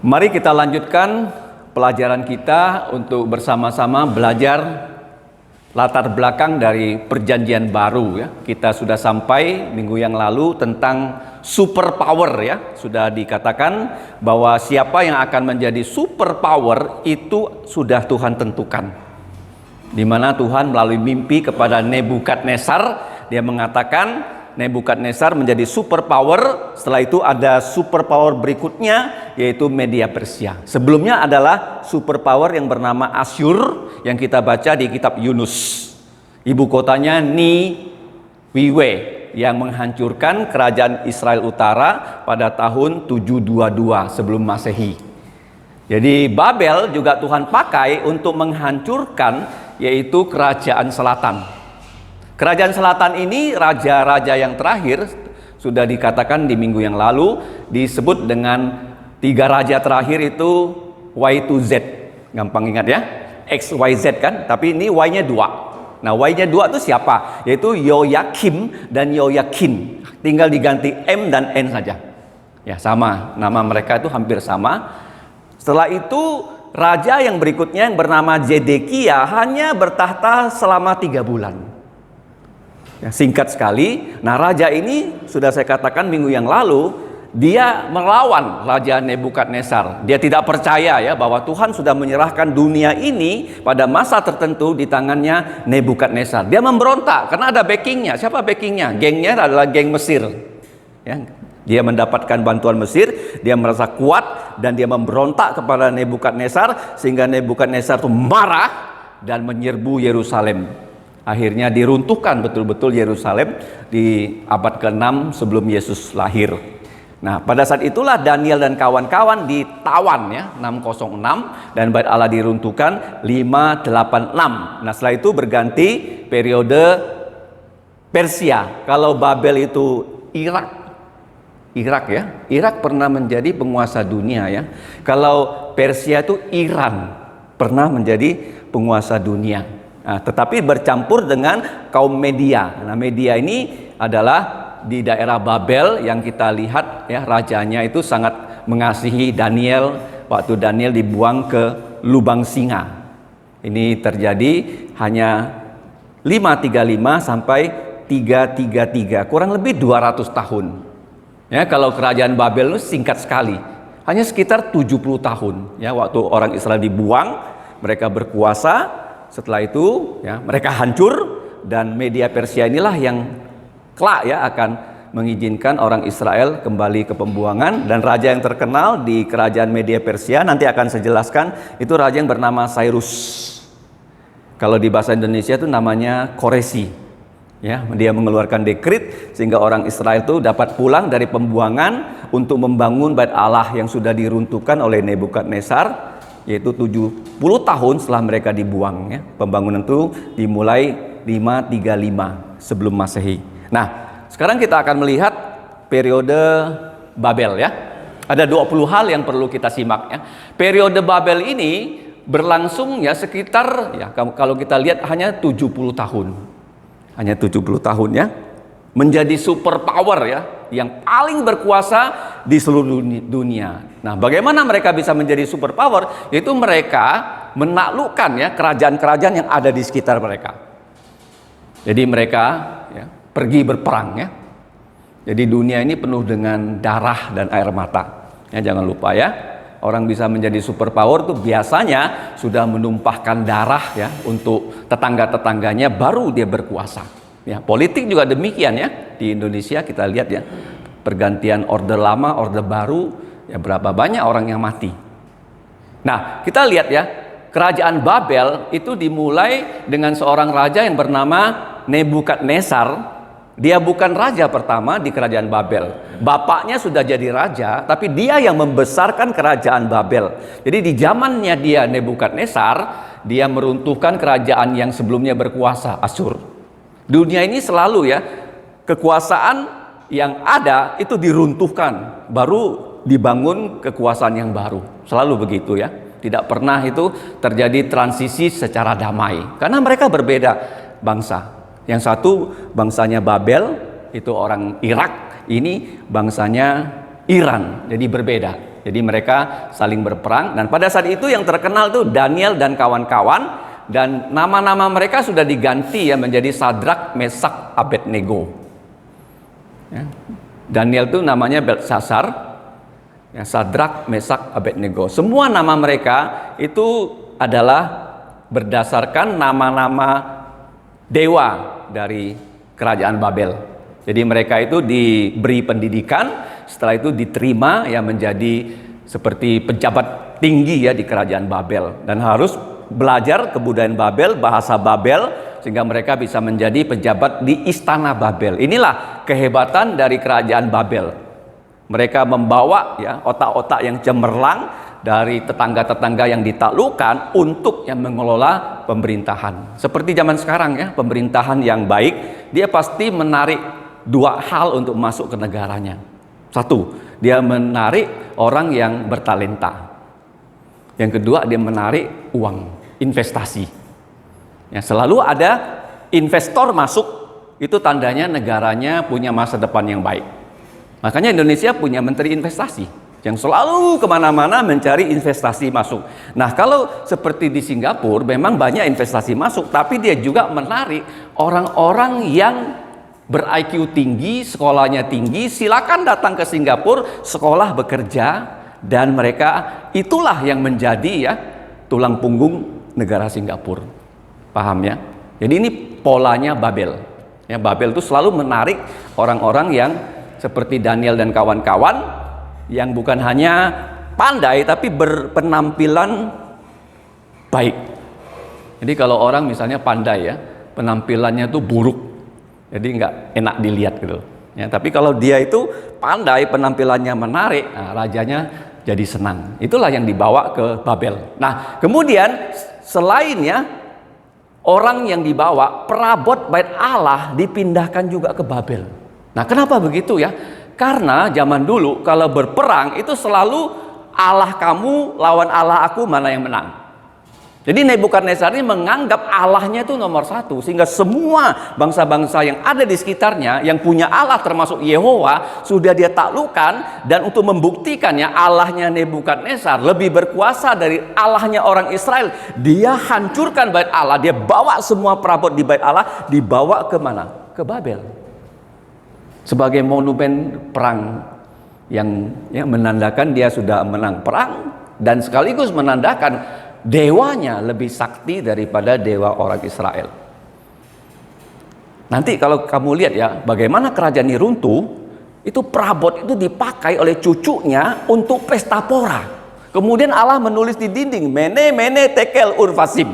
Mari kita lanjutkan pelajaran kita untuk bersama-sama belajar latar belakang dari perjanjian baru ya. Kita sudah sampai minggu yang lalu tentang super power ya. Sudah dikatakan bahwa siapa yang akan menjadi super power itu sudah Tuhan tentukan. Di mana Tuhan melalui mimpi kepada Nebukadnezar, dia mengatakan Nebukadnezar menjadi super power. Setelah itu ada super power berikutnya, yaitu Media Persia. Sebelumnya adalah super power yang bernama Asyur yang kita baca di kitab Yunus. Ibu kotanya Niniwe yang menghancurkan kerajaan Israel Utara pada tahun 722 sebelum Masehi. Jadi Babel juga Tuhan pakai untuk menghancurkan, yaitu kerajaan selatan. Kerajaan selatan ini raja-raja yang terakhir, sudah dikatakan di minggu yang lalu, disebut dengan 3 raja terakhir itu Y2Z. Gampang ingat ya, X, Y, Z kan, tapi ini Y-nya 2. Nah, Y-nya 2 itu siapa? Yaitu Yoyakim dan Yoyakin. Tinggal diganti M dan N saja. Ya, sama, nama mereka itu hampir sama. Setelah itu, raja yang berikutnya yang bernama Zedekia hanya bertahta selama 3 bulan. Ya, singkat sekali. Nah, raja ini sudah saya katakan minggu yang lalu, dia melawan Raja Nebukadnezar. Dia tidak percaya ya bahwa Tuhan sudah menyerahkan dunia ini pada masa tertentu di tangannya Nebukadnezar. Dia memberontak karena ada backingnya. Siapa backingnya? Gengnya adalah geng Mesir. Ya, dia mendapatkan bantuan Mesir, dia merasa kuat dan dia memberontak kepada Nebukadnezar sehingga Nebukadnezar itu marah dan menyerbu Yerusalem. Akhirnya diruntuhkan betul-betul Yerusalem di abad ke-6 sebelum Yesus lahir. Nah, pada saat itulah Daniel dan kawan-kawan ditawan ya, 606, dan Bait Allah diruntuhkan 586. Nah, setelah itu berganti periode Persia. Kalau Babel itu Irak ya. Irak pernah menjadi penguasa dunia ya. Kalau Persia itu Iran pernah menjadi penguasa dunia. Nah, tetapi bercampur dengan kaum Media. Nah, Media ini adalah di daerah Babel yang kita lihat ya, rajanya itu sangat mengasihi Daniel waktu Daniel dibuang ke lubang singa. Ini terjadi hanya 535 sampai 333, kurang lebih 200 tahun. Ya, kalau kerajaan Babel itu singkat sekali, hanya sekitar 70 tahun. Ya, waktu orang Israel dibuang, mereka berkuasa. Setelah itu, ya, mereka hancur dan Media Persia inilah yang kelak ya akan mengizinkan orang Israel kembali ke pembuangan. Dan raja yang terkenal di kerajaan Media Persia nanti akan saya jelaskan, itu raja yang bernama Cyrus. Kalau di bahasa Indonesia itu namanya Koresi. Ya, dia mengeluarkan dekret sehingga orang Israel itu dapat pulang dari pembuangan untuk membangun Bait Allah yang sudah diruntuhkan oleh Nebukadnezar, yaitu 70 tahun setelah mereka dibuang ya. Pembangunan itu dimulai 535 sebelum Masehi. Nah, sekarang kita akan melihat periode Babel ya. Ada 20 hal yang perlu kita simak ya. Periode Babel ini berlangsung ya sekitar ya, kalau kita lihat hanya 70 tahun. Hanya 70 tahun ya. Menjadi super power ya, yang paling berkuasa di seluruh dunia. Nah, bagaimana mereka bisa menjadi super power? Yaitu mereka menaklukkan ya kerajaan-kerajaan yang ada di sekitar mereka. Jadi mereka ya, pergi berperang ya. Jadi dunia ini penuh dengan darah dan air mata. Ya, jangan lupa ya, orang bisa menjadi super power itu biasanya sudah menumpahkan darah ya untuk tetangga-tetangganya baru dia berkuasa. Ya, politik juga demikian ya. Di Indonesia kita lihat ya, pergantian orde lama, orde baru, ya berapa banyak orang yang mati. Nah, kita lihat ya, kerajaan Babel itu dimulai dengan seorang raja yang bernama Nebukadnezar. Dia bukan raja pertama di kerajaan Babel. Bapaknya sudah jadi raja, tapi dia yang membesarkan kerajaan Babel. Jadi di zamannya dia Nebukadnezar, dia meruntuhkan kerajaan yang sebelumnya berkuasa, Asyur. Dunia ini selalu ya, kekuasaan yang ada itu diruntuhkan, baru dibangun kekuasaan yang baru. Selalu begitu ya. Tidak pernah itu terjadi transisi secara damai. Karena mereka berbeda bangsa. Yang satu bangsanya Babel, itu orang Irak. Ini bangsanya Iran, jadi berbeda. Jadi mereka saling berperang, dan pada saat itu yang terkenal tuh Daniel dan kawan-kawan, dan nama-nama mereka sudah diganti ya menjadi Sadrak, Mesak, Abednego. Ya. Daniel tuh namanya Belsasar, ya, Sadrak, Mesak, Abednego. Semua nama mereka itu adalah berdasarkan nama-nama dewa dari kerajaan Babel. Jadi mereka itu diberi pendidikan, setelah itu diterima ya menjadi seperti pejabat tinggi ya di kerajaan Babel, dan harus belajar kebudayaan Babel, bahasa Babel, sehingga mereka bisa menjadi pejabat di istana Babel. Inilah kehebatan dari kerajaan Babel. Mereka membawa ya otak-otak yang cemerlang dari tetangga-tetangga yang ditaklukkan untuk yang mengelola pemerintahan. Seperti zaman sekarang ya, pemerintahan yang baik, dia pasti menarik dua hal untuk masuk ke negaranya. Satu, dia menarik orang yang bertalenta. Yang kedua, dia menarik uang, investasi. Ya, selalu ada investor masuk, itu tandanya negaranya punya masa depan yang baik. Makanya Indonesia punya menteri investasi yang selalu kemana-mana mencari investasi masuk. Nah, kalau seperti di Singapura memang banyak investasi masuk, tapi dia juga menarik orang-orang yang ber-IQ tinggi, sekolahnya tinggi. Silakan datang ke Singapura, sekolah, bekerja, dan mereka itulah yang menjadi ya tulang punggung negara Singapura. Paham ya? Jadi ini polanya Babel. Ya, Babel itu selalu menarik orang-orang yang seperti Daniel dan kawan-kawan, yang bukan hanya pandai tapi berpenampilan baik. Jadi kalau orang misalnya pandai ya, penampilannya tuh buruk, jadi nggak enak dilihat gitu ya. Tapi kalau dia itu pandai, penampilannya menarik, nah, rajanya jadi senang. Itulah yang dibawa ke Babel. Nah, kemudian selainnya orang yang dibawa, perabot bait Allah dipindahkan juga ke Babel. Nah, kenapa begitu ya? Karena zaman dulu kalau berperang itu selalu Allah kamu lawan Allah aku, mana yang menang. Jadi Nebukadnezar ini menganggap Allahnya itu nomor satu, sehingga semua bangsa-bangsa yang ada di sekitarnya yang punya Allah termasuk Yehova sudah dia taklukkan, dan untuk membuktikannya Allahnya Nebukadnezar lebih berkuasa dari Allahnya orang Israel, dia hancurkan bait Allah, dia bawa semua perabot di bait Allah, dibawa ke mana? Ke Babel. Sebagai monumen perang yang menandakan dia sudah menang perang, dan sekaligus menandakan dewanya lebih sakti daripada dewa orang Israel. Nanti kalau kamu lihat ya, bagaimana kerajaan ini runtuh, itu perabot itu dipakai oleh cucunya untuk pesta pora. Kemudian Allah menulis di dinding, Mene Mene Tekel Urvasim.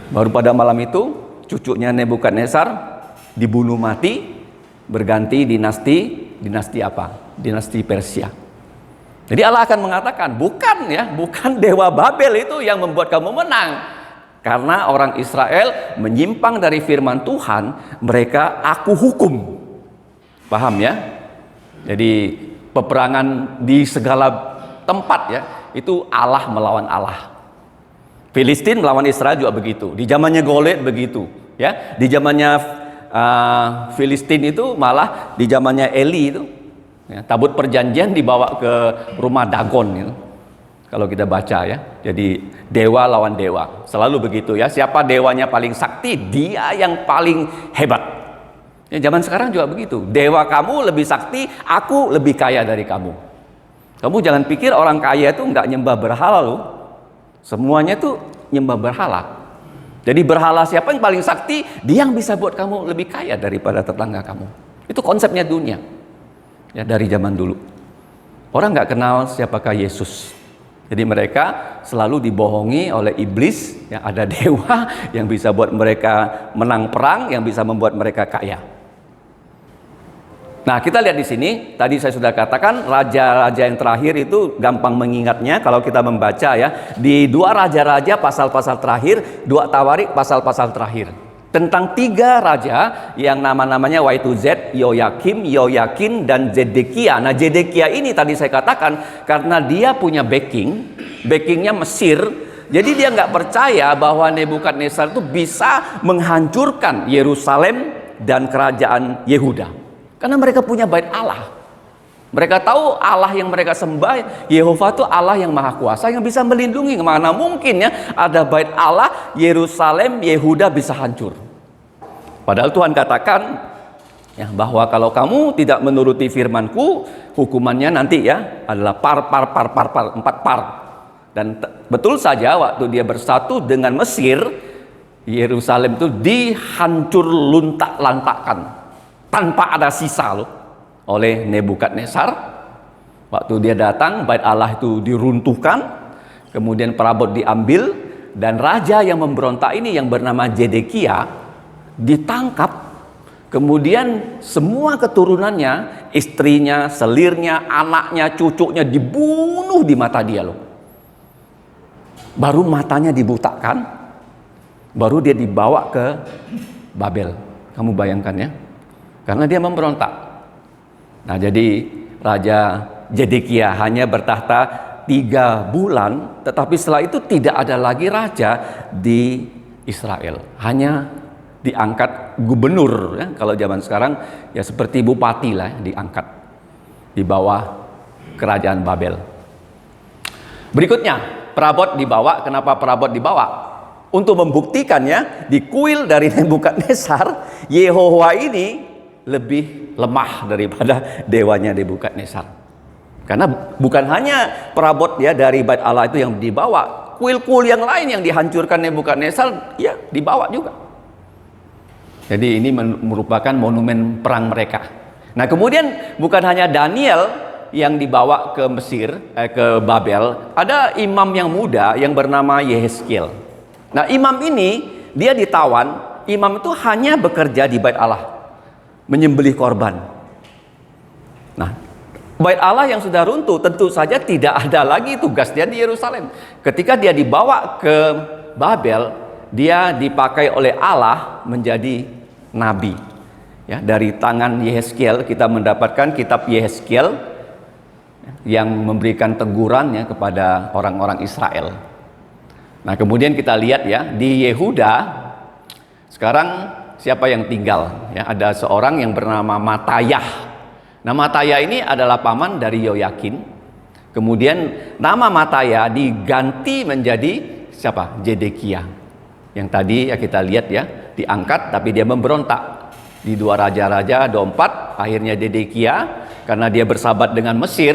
Baru pada malam itu cucunya Nebukadnezar dibunuh mati, berganti dinasti apa? Dinasti Persia. Jadi Allah akan mengatakan, bukan dewa Babel itu yang membuat kamu menang. Karena orang Israel menyimpang dari firman Tuhan, mereka aku hukum. Paham ya? Jadi peperangan di segala tempat ya, itu Allah melawan Allah. Filistin melawan Israel juga begitu. Di zamannya Goliat begitu, ya. Di zamannya Filistin itu malah di zamannya Eli itu ya, tabut perjanjian dibawa ke rumah Dagon gitu. Kalau kita baca ya, jadi dewa lawan dewa selalu begitu ya. Siapa dewanya paling sakti, dia yang paling hebat ya. Zaman sekarang juga begitu, dewa kamu lebih sakti, aku lebih kaya dari kamu. Kamu jangan pikir orang kaya itu nggak nyembah berhala loh, semuanya tuh nyembah berhala. Jadi berhala siapa yang paling sakti, dia yang bisa buat kamu lebih kaya daripada tetangga kamu. Itu konsepnya dunia ya, dari zaman dulu. Orang nggak kenal siapakah Yesus. Jadi mereka selalu dibohongi oleh iblis ya, ada dewa yang bisa buat mereka menang perang, yang bisa membuat mereka kaya. Nah, kita lihat di sini, tadi saya sudah katakan raja-raja yang terakhir itu gampang mengingatnya kalau kita membaca ya. Di dua raja-raja pasal-pasal terakhir, dua Tawarik pasal-pasal terakhir. Tentang tiga raja yang nama-namanya Y2Z, Yoyakim, Yoyakin, dan Zedekia. Nah, Zedekia ini tadi saya katakan karena dia punya backingnya Mesir. Jadi dia nggak percaya bahwa Nebukadnezar itu bisa menghancurkan Yerusalem dan kerajaan Yehuda. Karena mereka punya bait Allah. Mereka tahu Allah yang mereka sembah, Yehova itu Allah yang maha kuasa, yang bisa melindungi. Mana mungkin ya ada bait Allah, Yerusalem, Yehuda bisa hancur. Padahal Tuhan katakan ya, bahwa kalau kamu tidak menuruti firman-Ku, hukumannya nanti ya adalah par 4 par. Dan betul saja waktu dia bersatu dengan Mesir, Yerusalem itu dihancur luntak-lantakan tanpa ada sisa loh oleh Nebukadnezar. Waktu dia datang, bait Allah itu diruntuhkan, kemudian perabot diambil, dan raja yang memberontak ini yang bernama Zedekia ditangkap. Kemudian semua keturunannya, istrinya, selirnya, anaknya, cucunya dibunuh di mata dia loh. Baru matanya dibutakan, baru dia dibawa ke Babel. Kamu bayangkan ya, karena dia memberontak. Nah, jadi Raja Zedekia hanya bertahta 3 bulan, tetapi setelah itu tidak ada lagi raja di Israel. Hanya diangkat gubernur ya, kalau zaman sekarang ya seperti bupati lah diangkat di bawah kerajaan Babel. Berikutnya, perabot dibawa. Kenapa perabot dibawa? Untuk membuktikan ya, di kuil dari Nebukadnezar, Yehova ini lebih lemah daripada dewanya Nebukadnezar. Karena bukan hanya perabot ya dari bait Allah itu yang dibawa, kuil-kuil yang lain yang dihancurkan Nebukadnezar ya dibawa juga. Jadi ini merupakan monumen perang mereka. Nah, kemudian bukan hanya Daniel yang dibawa ke Mesir, ke Babel, ada imam yang muda yang bernama Yehezkiel. Nah, imam ini dia ditawan. Imam itu hanya bekerja di bait Allah, menyembelih korban. Nah, bait Allah yang sudah runtuh tentu saja tidak ada lagi tugas dia di Yerusalem. Ketika dia dibawa ke Babel, dia dipakai oleh Allah menjadi nabi. Ya, dari tangan Yehezkiel kita mendapatkan kitab Yehezkiel yang memberikan teguran ya kepada orang-orang Israel. Nah, kemudian kita lihat ya di Yehuda sekarang siapa yang tinggal? Ya, ada seorang yang bernama Matayah. Nah, Matayah ini adalah paman dari Yoyakin. Kemudian nama Matayah diganti menjadi siapa? Zedekia. Yang tadi ya kita lihat ya diangkat, tapi dia memberontak. Di 2 Raja-Raja 24 akhirnya Zedekia, karena dia bersahabat dengan Mesir,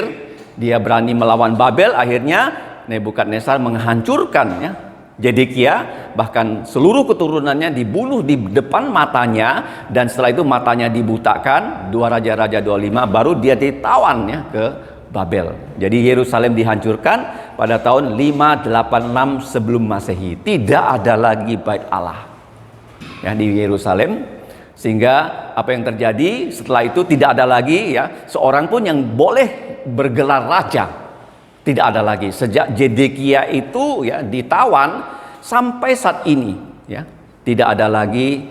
dia berani melawan Babel, akhirnya Nebukadnezar menghancurkan ya Zedekia, bahkan seluruh keturunannya dibunuh di depan matanya, dan setelah itu matanya dibutakan. 2 Raja-Raja 25 baru dia ditawan ya ke Babel. Jadi Yerusalem dihancurkan pada tahun 586 sebelum Masehi. Tidak ada lagi bait Allah ya di Yerusalem, sehingga apa yang terjadi setelah itu tidak ada lagi ya seorang pun yang boleh bergelar raja. Tidak ada lagi sejak Zedekia itu ya ditawan sampai saat ini ya tidak ada lagi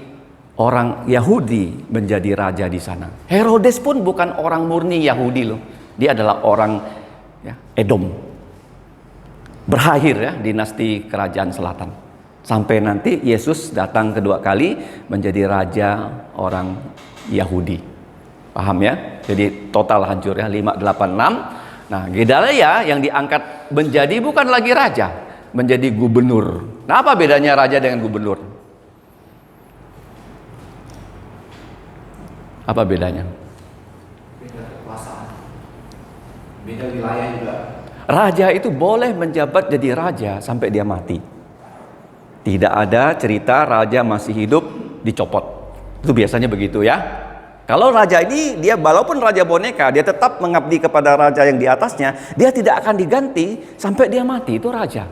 orang Yahudi menjadi raja di sana. Herodes pun bukan orang murni Yahudi loh. Dia adalah orang ya, Edom. Berakhir ya dinasti kerajaan selatan. Sampai nanti Yesus datang kedua kali menjadi raja orang Yahudi. Paham ya? Jadi total hancur ya 586. Nah, Gedalia yang diangkat menjadi bukan lagi raja, menjadi gubernur. Nah, apa bedanya raja dengan gubernur? Apa bedanya? Beda kekuasaan, beda wilayah juga. Raja itu boleh menjabat jadi raja sampai dia mati. Tidak ada cerita raja masih hidup dicopot. Itu biasanya begitu ya. Kalau raja ini, dia walaupun raja boneka, dia tetap mengabdi kepada raja yang di atasnya. Dia tidak akan diganti sampai dia mati, itu raja.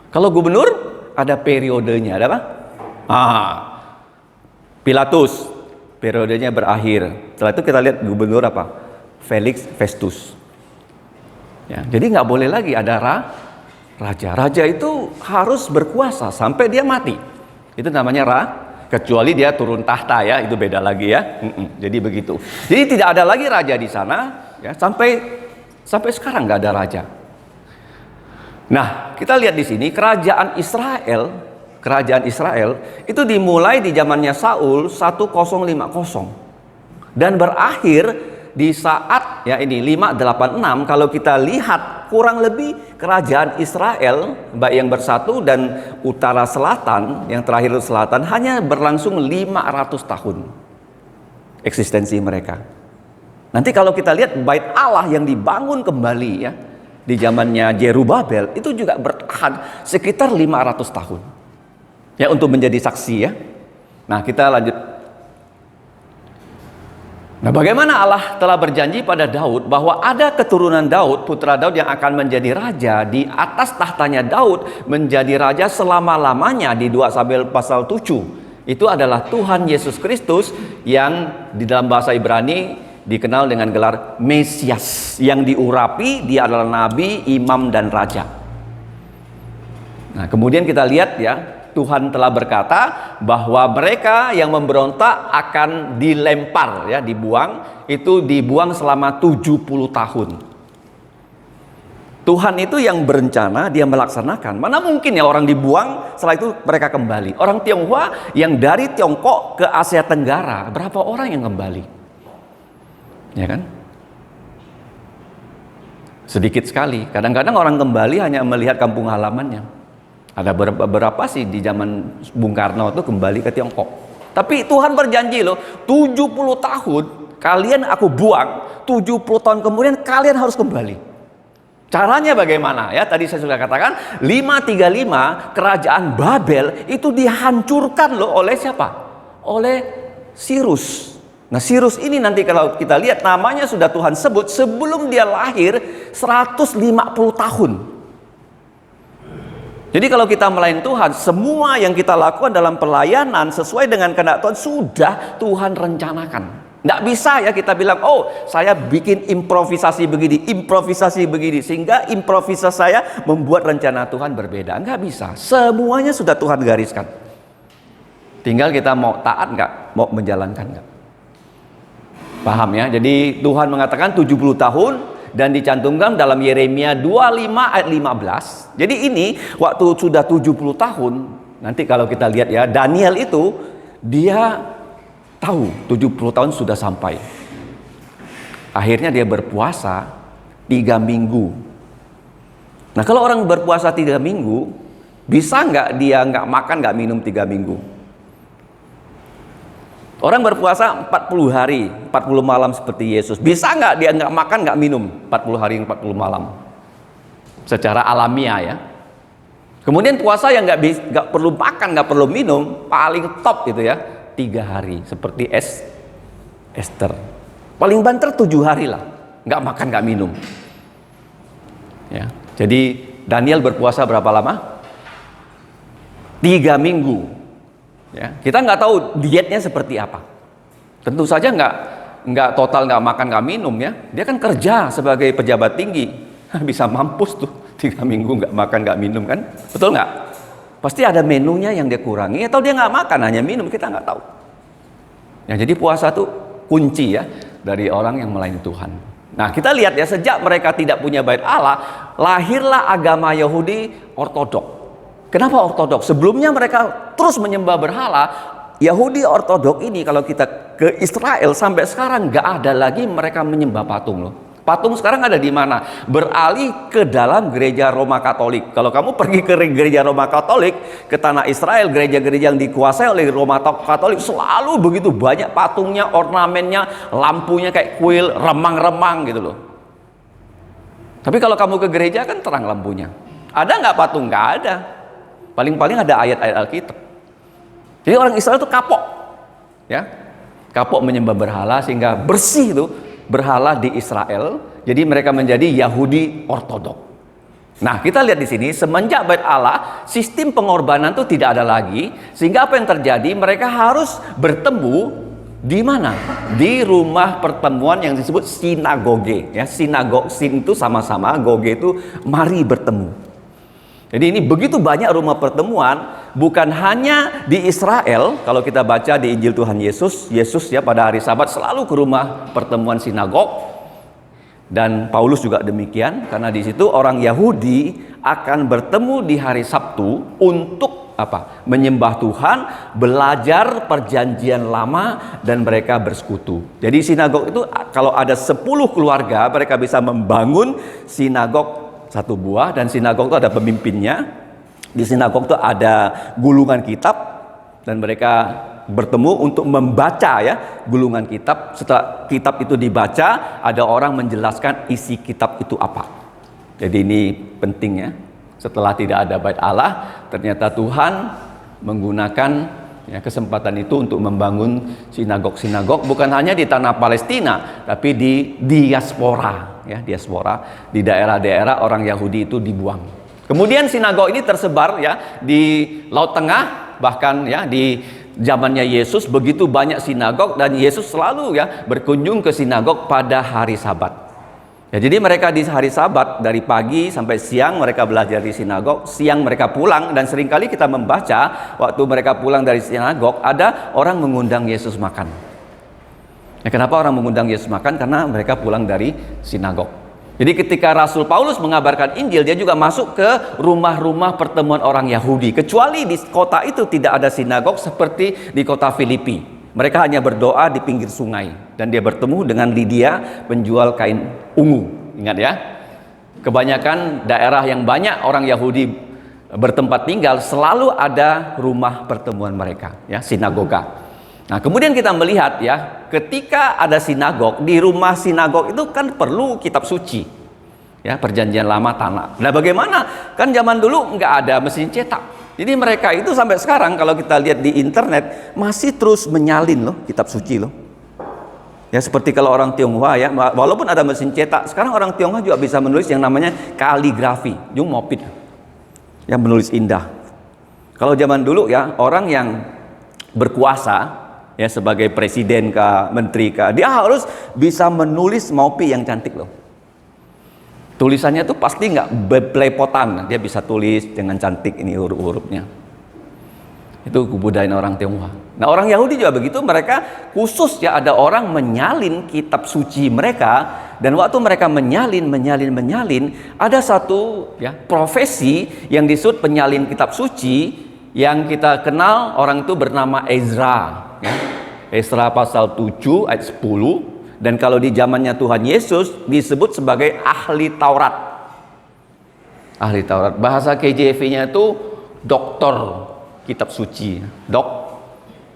Kalau gubernur, ada periodenya, ada apa? Pilatus, periodenya berakhir. Setelah itu kita lihat gubernur apa? Felix Festus. Ya, jadi nggak boleh lagi ada raja. Raja itu harus berkuasa sampai dia mati. Itu namanya kecuali dia turun tahta ya, itu beda lagi ya. Jadi begitu. Jadi tidak ada lagi raja di sana ya, sampai sekarang nggak ada raja. Nah, kita lihat di sini kerajaan Israel itu dimulai di zamannya Saul 1050 dan berakhir di saat ya ini 586, kalau kita lihat kurang lebih kerajaan Israel baik yang bersatu dan utara selatan, yang terakhir selatan, hanya berlangsung 500 tahun eksistensi mereka. Nanti kalau kita lihat bait Allah yang dibangun kembali ya di zamannya Jerubabel itu juga bertahan sekitar 500 tahun ya untuk menjadi saksi ya. Nah, kita lanjut. Nah, bagaimana Allah telah berjanji pada Daud bahwa ada keturunan Daud, putra Daud yang akan menjadi raja, di atas tahtanya Daud menjadi raja selama-lamanya di 2 Samuel pasal 7. Itu adalah Tuhan Yesus Kristus yang di dalam bahasa Ibrani dikenal dengan gelar Mesias, yang diurapi dia adalah nabi, imam dan raja. Nah, kemudian kita lihat ya, Tuhan telah berkata bahwa mereka yang memberontak akan dilempar ya, dibuang, itu dibuang selama 70 tahun. Tuhan itu yang berencana, dia melaksanakan. Mana mungkin ya orang dibuang setelah itu mereka kembali. Orang Tionghoa yang dari Tiongkok ke Asia Tenggara, berapa orang yang kembali? Ya kan? Sedikit sekali. Kadang-kadang orang kembali hanya melihat kampung halamannya. Ada beberapa sih di zaman Bung Karno itu kembali ke Tiongkok. Tapi Tuhan berjanji loh, 70 tahun kalian aku buang, 70 tahun kemudian kalian harus kembali. Caranya bagaimana? Ya, tadi saya sudah katakan 535 kerajaan Babel itu dihancurkan loh oleh siapa? Oleh Sirus. Nah, Sirus ini nanti kalau kita lihat namanya sudah Tuhan sebut sebelum dia lahir 150 tahun. Jadi kalau kita melayani Tuhan, semua yang kita lakukan dalam pelayanan sesuai dengan kehendak Tuhan sudah Tuhan rencanakan. Nggak bisa ya kita bilang, oh saya bikin improvisasi begini, sehingga improvisasi saya membuat rencana Tuhan berbeda. Nggak bisa, semuanya sudah Tuhan gariskan. Tinggal kita mau taat nggak, mau menjalankan nggak. Paham ya? Jadi Tuhan mengatakan 70 tahun, dan dicantumkan dalam Yeremia 25 ayat 15. Jadi ini waktu sudah 70 tahun, nanti kalau kita lihat ya, Daniel itu dia tahu 70 tahun sudah sampai. Akhirnya dia berpuasa 3 minggu. Nah, kalau orang berpuasa 3 minggu, bisa nggak dia nggak makan nggak minum 3 minggu? Orang berpuasa 40 hari, 40 malam seperti Yesus. Bisa nggak dia nggak makan, nggak minum 40 hari, 40 malam? Secara alamiah ya. Kemudian puasa yang nggak perlu makan, nggak perlu minum, paling top gitu ya, 3 hari. Seperti Esther. Paling banter 7 hari lah, nggak makan, nggak minum. Ya. Jadi Daniel berpuasa berapa lama? 3 minggu. Ya, kita nggak tahu dietnya seperti apa. Tentu saja nggak total nggak makan nggak minum ya. Dia kan kerja sebagai pejabat tinggi, bisa mampus tuh 3 minggu nggak makan nggak minum kan? Betul nggak? Pasti ada menunya yang dia kurangi atau dia nggak makan hanya minum, kita nggak tahu. Ya, jadi puasa tuh kunci ya dari orang yang melayani Tuhan. Nah, kita lihat ya, sejak mereka tidak punya bait Allah, lahirlah agama Yahudi Ortodok. Kenapa ortodok? Sebelumnya mereka terus menyembah berhala. Yahudi ortodok ini kalau kita ke Israel sampai sekarang nggak ada lagi mereka menyembah patung loh. Patung sekarang ada di mana? Beralih ke dalam gereja Roma Katolik. Kalau kamu pergi ke gereja Roma Katolik, ke tanah Israel, gereja-gereja yang dikuasai oleh Roma Katolik selalu begitu banyak patungnya, ornamennya, lampunya kayak kuil, remang-remang gitu loh. Tapi kalau kamu ke gereja kan terang lampunya. Ada nggak patung? Nggak ada. Paling-paling ada ayat-ayat Alkitab. Jadi orang Israel itu kapok, ya, kapok menyembah berhala sehingga bersih itu berhala di Israel. Jadi mereka menjadi Yahudi Ortodok. Nah, kita lihat di sini semenjak bait Allah, sistem pengorbanan itu tidak ada lagi, sehingga apa yang terjadi? Mereka harus bertemu di mana? Di rumah pertemuan yang disebut sinagoge. Ya, sinagog, sin itu sama-sama, goge itu mari bertemu. Jadi ini begitu banyak rumah pertemuan, bukan hanya di Israel. Kalau kita baca di Injil Tuhan Yesus ya pada hari Sabat selalu ke rumah pertemuan sinagog. Dan Paulus juga demikian, karena di situ orang Yahudi akan bertemu di hari Sabtu untuk apa? Menyembah Tuhan, belajar perjanjian lama, dan mereka bersekutu. Jadi sinagog itu kalau ada 10 keluarga, mereka bisa membangun sinagog satu buah, dan sinagog itu ada pemimpinnya. Di sinagog itu ada gulungan kitab, dan mereka bertemu untuk membaca ya gulungan kitab. Setelah kitab itu dibaca, ada orang menjelaskan isi kitab itu apa. Jadi ini penting ya. Setelah tidak ada bait Allah, ternyata Tuhan menggunakan ya, kesempatan itu untuk membangun sinagog-sinagog bukan hanya di tanah Palestina, tapi di diaspora ya, diaspora di daerah-daerah orang Yahudi itu dibuang. Kemudian sinagog ini tersebar ya di Laut Tengah, bahkan ya di zamannya Yesus begitu banyak sinagog, dan Yesus selalu ya berkunjung ke sinagog pada hari Sabat. Ya, jadi mereka di hari Sabat dari pagi sampai siang mereka belajar di sinagog, siang mereka pulang, dan seringkali kita membaca waktu mereka pulang dari sinagog ada orang mengundang Yesus makan. Ya, kenapa orang mengundang Yesus makan? Karena mereka pulang dari sinagog. Jadi ketika Rasul Paulus mengabarkan Injil, dia juga masuk ke rumah-rumah pertemuan orang Yahudi. Kecuali di kota itu tidak ada sinagog seperti di kota Filipi. Mereka hanya berdoa di pinggir sungai, dan dia bertemu dengan Lydia, penjual kain ungu. Ingat ya, kebanyakan daerah yang banyak orang Yahudi bertempat tinggal selalu ada rumah pertemuan mereka, ya, sinagoga. Nah, kemudian kita melihat ya, ketika ada sinagog, di rumah sinagog itu kan perlu kitab suci, ya, perjanjian lama tanah. Nah, bagaimana? Kan zaman dulu nggak ada mesin cetak. Jadi mereka itu sampai sekarang kalau kita lihat di internet masih terus menyalin loh kitab suci loh. Ya, seperti kalau orang Tionghoa ya, walaupun ada mesin cetak, sekarang orang Tionghoa juga bisa menulis yang namanya kaligrafi, Jung Mopit, yang menulis indah. Kalau zaman dulu ya, orang yang berkuasa ya sebagai presiden kah, menteri kah, dia harus bisa menulis Mopi yang cantik loh. Tulisannya tuh pasti nggak belepotan, dia bisa tulis dengan cantik ini huruf-hurufnya. Itu kebudayaan orang Tionghoa. Nah, orang Yahudi juga begitu, mereka khusus ya ada orang menyalin kitab suci mereka, dan waktu mereka menyalin, ada satu ya profesi yang disebut penyalin kitab suci yang kita kenal, orang itu bernama Ezra ya. Ezra pasal 7 ayat 10. Dan kalau di zamannya Tuhan Yesus disebut sebagai ahli Taurat. Ahli Taurat. Bahasa KJV-nya itu doktor kitab suci.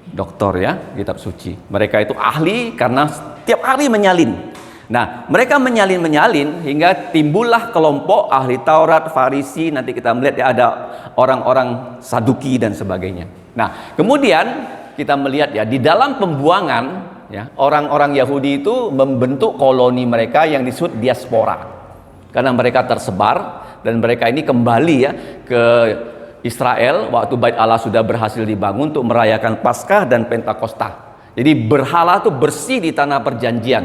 Doktor ya, kitab suci. Mereka itu ahli karena setiap hari menyalin. Nah, mereka menyalin hingga timbullah kelompok ahli Taurat, Farisi. Nanti kita melihat ya ada orang-orang Saduki dan sebagainya. Nah, kemudian kita melihat ya di dalam pembuangan ya, orang-orang Yahudi itu membentuk koloni mereka yang disebut diaspora, karena mereka tersebar dan mereka ini kembali ya ke Israel waktu bait Allah sudah berhasil dibangun untuk merayakan Paskah dan Pentakosta. Jadi berhala itu bersih di tanah perjanjian.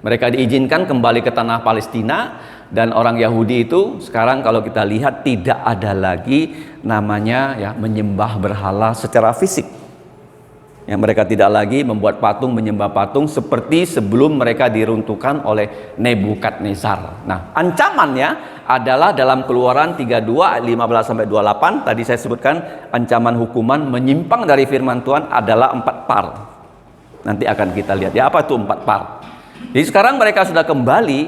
Mereka diizinkan kembali ke tanah Palestina, dan orang Yahudi itu sekarang kalau kita lihat tidak ada lagi namanya ya menyembah berhala secara fisik. Ya, mereka tidak lagi membuat patung, menyembah patung seperti sebelum mereka diruntuhkan oleh Nebukadnezar. Nah, ancamannya adalah dalam Keluaran 32 ayat 15 sampai 28. Tadi saya sebutkan ancaman hukuman menyimpang dari firman Tuhan adalah 4 par. Nanti akan kita lihat ya apa itu 4 par. Jadi sekarang mereka sudah kembali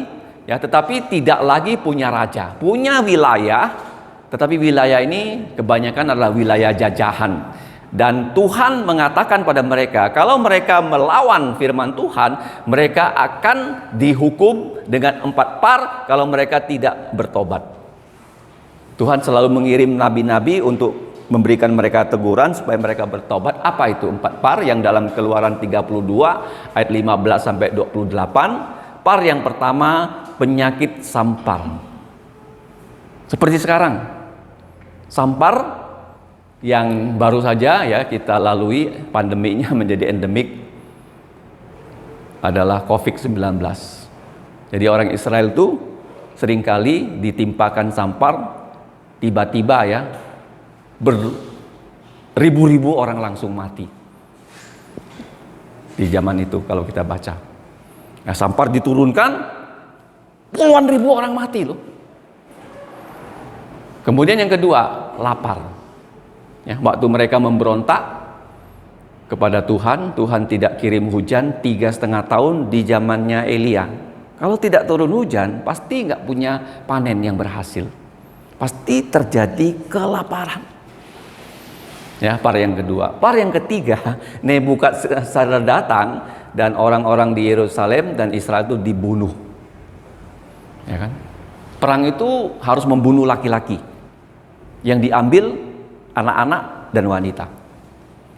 ya, tetapi tidak lagi punya raja, punya wilayah, tetapi wilayah ini kebanyakan adalah wilayah jajahan. Dan Tuhan mengatakan pada mereka, kalau mereka melawan firman Tuhan, mereka akan dihukum dengan 4 par kalau mereka tidak bertobat. Tuhan selalu mengirim nabi-nabi untuk memberikan mereka teguran supaya mereka bertobat. Apa itu 4 par yang dalam Keluaran 32 ayat 15 sampai 28? Par yang pertama, penyakit sampar. Seperti sekarang, sampar yang baru saja ya kita lalui, pandeminya menjadi endemik, adalah COVID-19. Jadi orang Israel itu seringkali ditimpakan sampar, tiba-tiba ya beribu-ribu orang langsung mati. Di zaman itu kalau kita baca, nah, sampar diturunkan, puluhan ribu orang mati loh. Kemudian yang kedua, lapar. Ya, waktu mereka memberontak kepada Tuhan, Tuhan tidak kirim hujan 3,5 tahun di zamannya Elia. Kalau tidak turun hujan, pasti nggak punya panen yang berhasil. Pasti terjadi kelaparan. Ya, par yang kedua. Par yang ketiga, Nebukadnezar datang dan orang-orang di Yerusalem dan Israel itu dibunuh. Ya kan? Perang itu harus membunuh laki-laki. Yang diambil anak-anak dan wanita.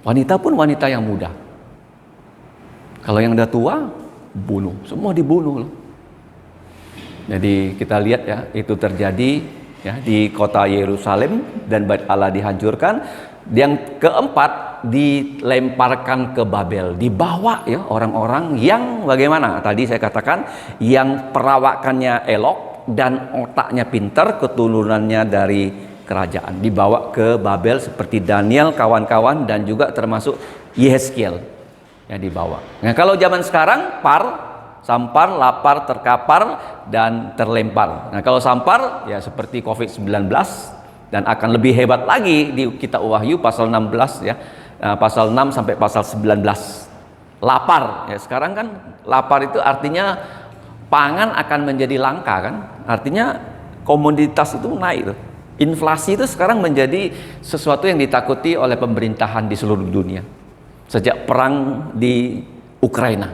Wanita pun wanita yang muda. Kalau yang udah tua, bunuh. Semua dibunuh loh. Jadi kita lihat ya, itu terjadi ya di kota Yerusalem dan Bait Allah dihancurkan. Yang keempat, dilemparkan ke Babel, dibawa ya orang-orang yang bagaimana? Tadi saya katakan yang perawakannya elok dan otaknya pintar, keturunannya dari kerajaan, dibawa ke Babel seperti Daniel, kawan-kawan, dan juga termasuk Yehezkiel yang dibawa. Nah, kalau zaman sekarang sampar, lapar, terkapar, dan terlempar. Nah, kalau sampar ya seperti COVID-19, dan akan lebih hebat lagi di kitab Wahyu pasal 16 ya, pasal 6 sampai pasal 19. Lapar ya, sekarang kan lapar itu artinya pangan akan menjadi langka kan, artinya komoditas itu naik tuh. Inflasi itu sekarang menjadi sesuatu yang ditakuti oleh pemerintahan di seluruh dunia sejak perang di Ukraina.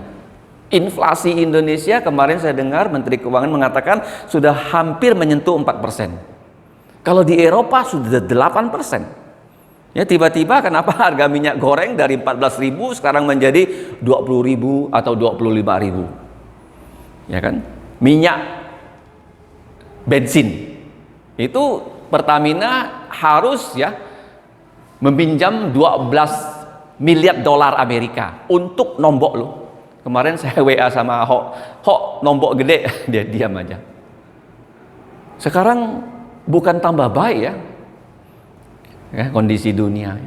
Inflasi Indonesia kemarin saya dengar Menteri Keuangan mengatakan sudah hampir menyentuh 4%. Kalau di Eropa sudah 8%. Ya, tiba-tiba kenapa harga minyak goreng dari 14.000 sekarang menjadi 20.000 atau 25.000. Ya kan? Minyak bensin itu Pertamina harus ya meminjam 12 miliar dolar Amerika untuk nombok loh. Kemarin saya WA sama Hok nombok gede, dia diam aja. Sekarang bukan tambah baik ya kondisi dunia.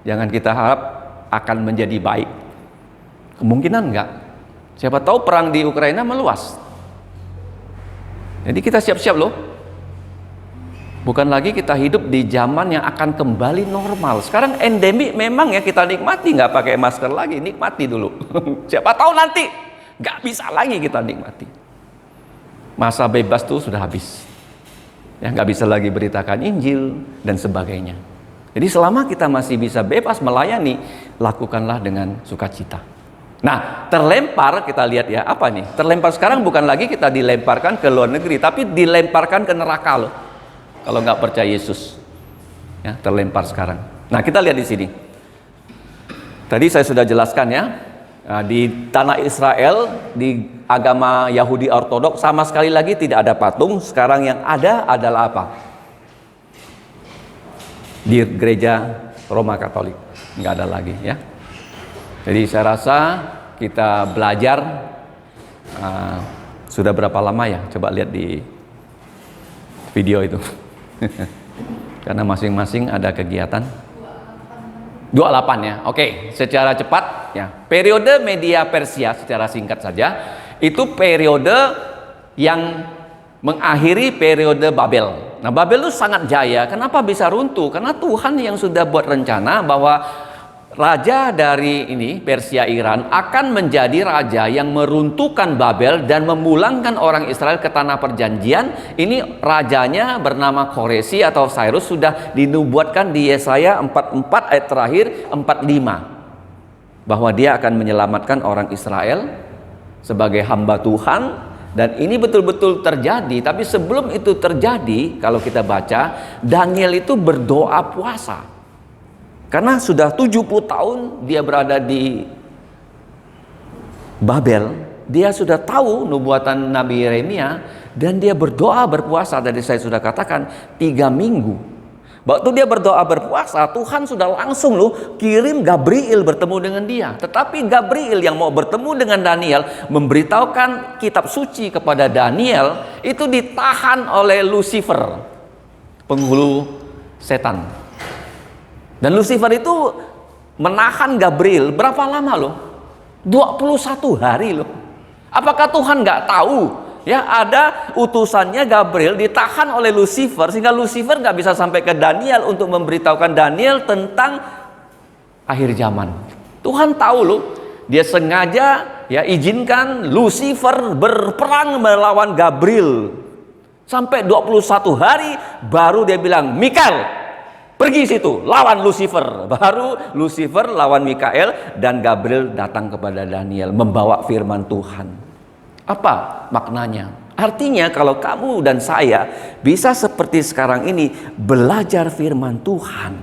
Jangan kita harap akan menjadi baik. Kemungkinan enggak. Siapa tahu perang di Ukraina meluas. Jadi kita siap-siap loh. Bukan lagi kita hidup di zaman yang akan kembali normal. Sekarang endemik memang ya, kita nikmati, nggak pakai masker lagi, nikmati dulu. Siapa tahu nanti nggak bisa lagi kita nikmati. Masa bebas tuh sudah habis. Ya, nggak bisa lagi beritakan Injil dan sebagainya. Jadi selama kita masih bisa bebas melayani, lakukanlah dengan sukacita. Nah, terlempar kita lihat ya, apa nih? Terlempar sekarang bukan lagi kita dilemparkan ke luar negeri, tapi dilemparkan ke neraka loh. Kalau nggak percaya Yesus, ya, terlempar sekarang. Nah, kita lihat di sini. Tadi saya sudah jelaskan ya, di tanah Israel, di agama Yahudi Ortodoks sama sekali lagi tidak ada patung. Sekarang yang ada adalah apa? Di gereja Roma Katolik nggak ada lagi ya. Jadi saya rasa kita belajar sudah berapa lama ya? Coba lihat di video itu. Karena masing-masing ada kegiatan. 28 ya. Oke, secara cepat ya. Periode media Persia secara singkat saja, itu periode yang mengakhiri periode Babel. Nah, Babel itu sangat jaya. Kenapa bisa runtuh? Karena Tuhan yang sudah buat rencana bahwa raja dari ini Persia Iran akan menjadi raja yang meruntuhkan Babel dan memulangkan orang Israel ke tanah perjanjian. Ini rajanya bernama Koresi atau Cyrus, sudah dinubuatkan di Yesaya 44 ayat terakhir 45 bahwa dia akan menyelamatkan orang Israel sebagai hamba Tuhan, dan ini betul-betul terjadi. Tapi sebelum itu terjadi, kalau kita baca, Daniel itu berdoa puasa. Karena sudah 70 tahun dia berada di Babel, dia sudah tahu nubuatan Nabi Yeremia, dan dia berdoa berpuasa. Tadi saya sudah katakan 3 minggu. Waktu dia berdoa berpuasa, Tuhan sudah langsung loh kirim Gabriel bertemu dengan dia. Tetapi Gabriel yang mau bertemu dengan Daniel, memberitahukan kitab suci kepada Daniel, itu ditahan oleh Lucifer, penghulu setan. Dan Lucifer itu menahan Gabriel berapa lama loh? 21 hari loh. Apakah Tuhan nggak tahu Ya, ada utusannya Gabriel ditahan oleh Lucifer sehingga Lucifer nggak bisa sampai ke Daniel untuk memberitahukan Daniel tentang akhir zaman. Tuhan tahu loh, dia sengaja ya izinkan Lucifer berperang melawan Gabriel. Sampai 21 hari baru dia bilang, Mikael, pergi situ, lawan Lucifer. Baru Lucifer lawan Mikael dan Gabriel datang kepada Daniel membawa firman Tuhan. Apa maknanya? Artinya kalau kamu dan saya bisa seperti sekarang ini belajar firman Tuhan,